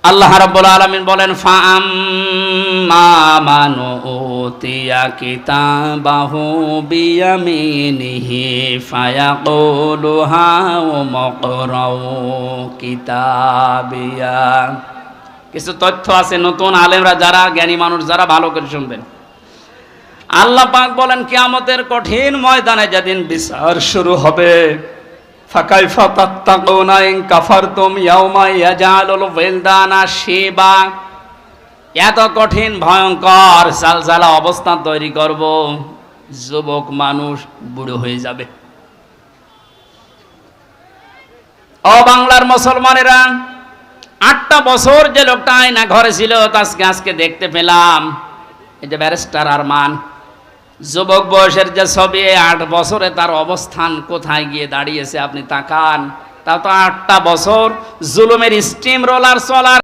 আল্লাহ রাব্বুল আলামিন বলেন, ফাআম্মা মান উতিয়া কিতাবাহু বিয়ামিনিহি ফায়াকুলু হাউমুকরাউ কিতাবিয়া। কিছু তথ্য আছে নতুন আলেমরা যারা জ্ঞানী মানুষ যারা ভালো করে শুনবেন। আল্লাহ পাক বলেন, কিয়ামতের কঠিন ময়দানে যেদিন বিচার শুরু হবে, ফাকাইফা তাত্তাকুনা ইন কাফারতুম ইয়াওমা ইয়াজালুল ওয়িলদানা শিবা। এত কঠিন ভয়ঙ্কর সালসালা অবস্থা তৈরি করব, যুবক মানুষ বুড়ো হয়ে যাবে। ও বাংলার মুসলমানেরা, 8টা বছর যে লোকটা আয়না ঘরে ছিল আজকে দেখতে পেলাম। এই যে ব্যারিস্টার আরমান, যুবক বয়সের যে ছবি, 8 বছরে তার অবস্থান কোথায় গিয়ে দাঁড়িয়েছে আপনি তাকান। তা তো 8টা বছর জুলুমের স্টিম রোলার চলার